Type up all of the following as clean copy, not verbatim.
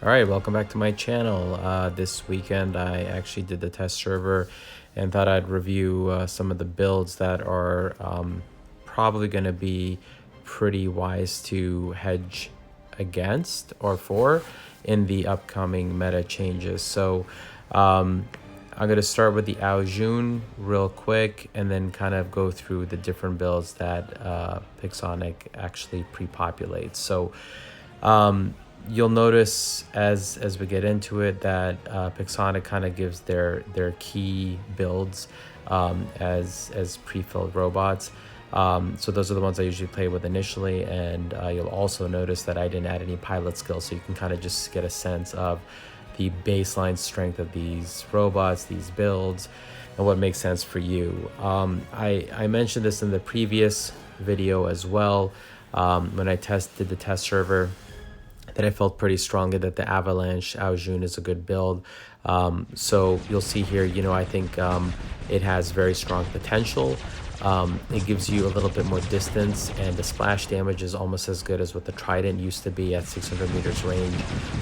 All right, welcome back to my channel. This weekend I actually did the test server and thought I'd review some of the builds that are probably going to be pretty wise to hedge against or for in the upcoming meta changes. So I'm going to start with the Aojun real quick and then kind of go through the different builds that Pixonic actually pre-populates. So you'll notice as we get into it that Pixonic kind of gives their key builds as pre-filled robots. So those are the ones I usually play with initially, and you'll also notice that I didn't add any pilot skills, so you can kind of just get a sense of the baseline strength of these robots, these builds, and what makes sense for you. I mentioned this in the previous video as well when I did the test server, that I felt pretty strongly that the Avalanche Aojun is a good build. So you'll see here, I think it has very strong potential. It gives you a little bit more distance, and the splash damage is almost as good as what the Trident used to be at 600 meters range.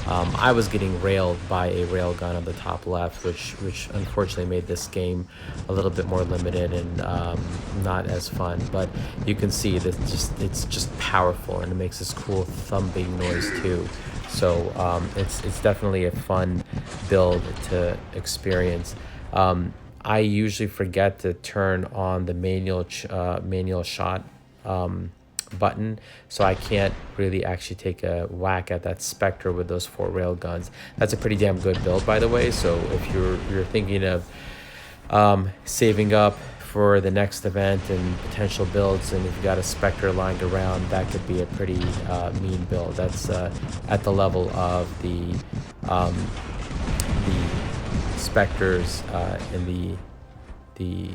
I was getting railed by a railgun on the top left, which unfortunately made this game a little bit more limited and not as fun. But you can see that it's just powerful, and it makes this cool thumping noise too. So it's definitely a fun build to experience. I usually forget to turn on the manual shot button, so I can't really actually take a whack at that Spectre with those 4 rail guns. That's a pretty damn good build, by the way. So if you're thinking of saving up for the next event and potential builds, and if you've got a Spectre lying around, that could be a pretty mean build. That's at the level of the Spectres in the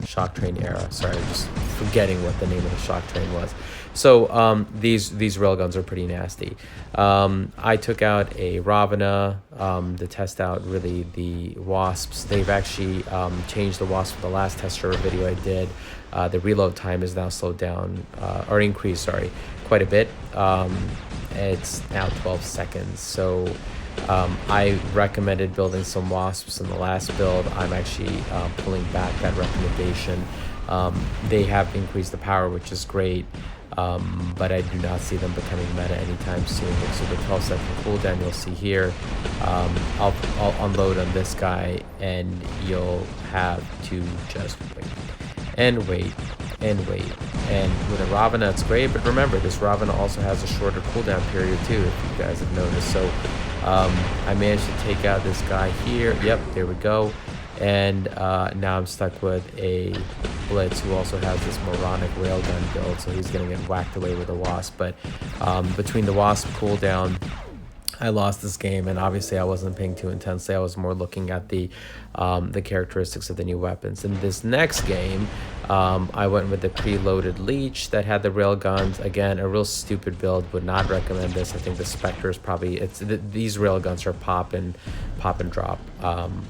shock train era. Sorry, I'm just forgetting what the name of the shock train was. So these railguns are pretty nasty. I took out a Ravana to test out really the Wasps. They've actually changed the Wasp from the last test server video I did. The reload time is now slowed down, or increased, sorry, quite a bit. It's now 12 seconds. So I recommended building some Wasps in the last build. I'm actually pulling back that recommendation. They have increased the power, which is great, but I do not see them becoming meta anytime soon. So the 12-second cooldown you'll see here, I'll unload on this guy, and you'll have to just wait and wait and wait. And with a Ravana, it's great, but remember, this Ravana also has a shorter cooldown period too, if you guys have noticed. So I managed to take out this guy here. Yep, there we go. And now I'm stuck with a Blitz who also has this moronic railgun build, so he's going to get whacked away with a Wasp. But between the Wasp cooldown, I lost this game, and obviously I wasn't paying too intensely. I was more looking at the characteristics of the new weapons. In this next game, I went with the preloaded Leech that had the railguns. Again, a real stupid build. Would not recommend this. I think the Spectre is probably these railguns are pop and drop.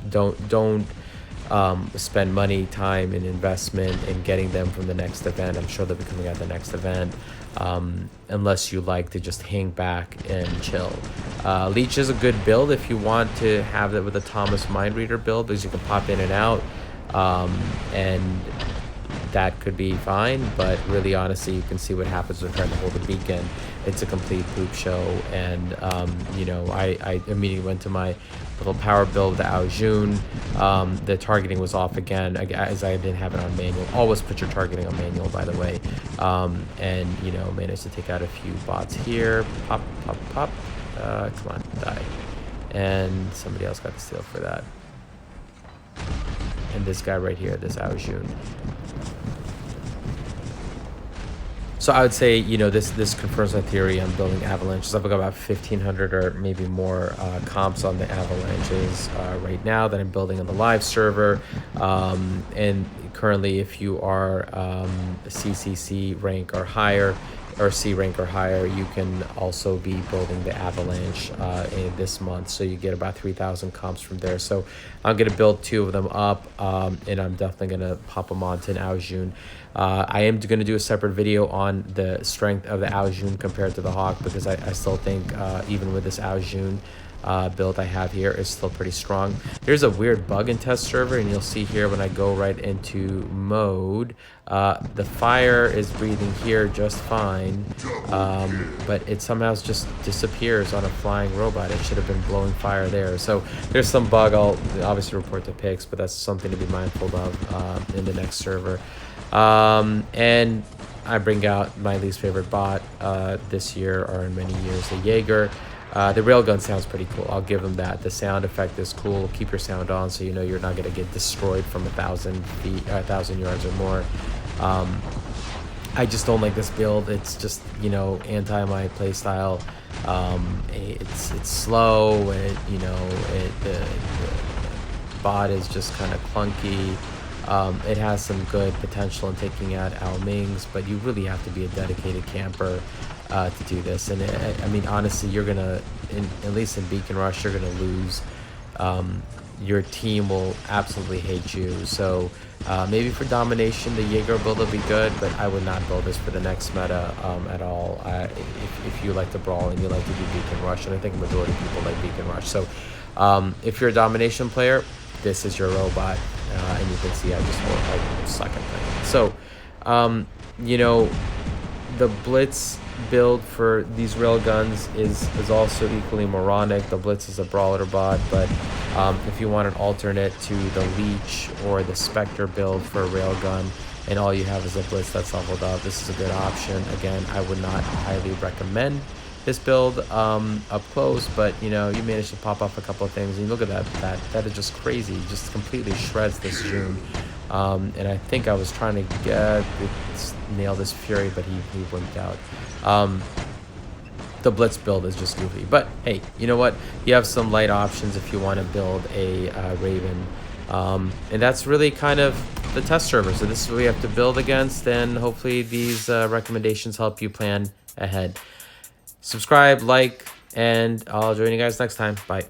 Don't spend money, time, and investment in getting them from the next event. I'm sure they'll be coming out the next event, unless you like to just hang back and chill. Leech is a good build if you want to have that with a Thomas Mindreader build, because you can pop in and out, and that could be fine. But really, honestly, you can see what happens when trying to hold a beacon. It's a complete poop show. And I immediately went to my little power build, the Aojun. The targeting was off again, as I didn't have it on manual. Always put your targeting on manual, by the way. And managed to take out a few bots here. Pop, pop, pop. Come on, die. And somebody else got the steal for that. And this guy right here, this Aojun. So I would say, this confirms my theory on building avalanches. I've got about 1,500 or maybe more comps on the avalanches right now that I'm building on the live server. And currently, if you are CCC rank or higher, or C rank or higher, you can also be building the Avalanche in this month. So you get about 3,000 comps from there. So I'm going to build 2 of them up, and I'm definitely going to pop them onto an Aojun. I am going to do a separate video on the strength of the Aojun compared to the Hawk, because I still think even with this Aojun build I have here is still pretty strong. There's a weird bug in test server, and you'll see here when I go right into mode, the fire is breathing here just fine, but it somehow just disappears on a flying robot. It should have been blowing fire there. So there's some bug. I'll obviously report to Pix, but that's something to be mindful of in the next server. And I bring out my least favorite bot this year, or in many years, the Jaeger. The railgun sounds pretty cool. I'll give them that. The sound effect is cool. Keep your sound on so you know you're not going to get destroyed from 1,000 feet, 1,000 yards or more. I just don't like this build. It's just, you know, anti my playstyle. It's slow. The bot is just kind of clunky. It has some good potential in taking out Ao Mings, but you really have to be a dedicated camper to do this. And I mean, honestly, you're gonna, at least in Beacon Rush, you're gonna lose. Your team will absolutely hate you. So maybe for domination, the Jaeger build will be good, but I would not build this for the next meta at all. If you like to brawl and you like to do Beacon Rush, and I think a majority of people like Beacon Rush. So if you're a domination player, this is your robot. And you can see I just suck at things. So, you know, the Blitz build for these railguns is also equally moronic. The Blitz is a brawler bot, but if you want an alternate to the Leech or the Spectre build for a railgun, and all you have is a Blitz that's leveled up, this is a good option. Again, I would not highly recommend this build up close, but you know, you managed to pop up a couple of things, and you look at that is just crazy. It just completely shreds this June. And I think I was trying to nail this Fury, but he wimped out. The Blitz build is just goofy, but hey, you know what, you have some light options if you want to build a Raven, and that's really kind of the test server. So this is what we have to build against, and hopefully these recommendations help you plan ahead. Subscribe, like, and I'll join you guys next time. Bye.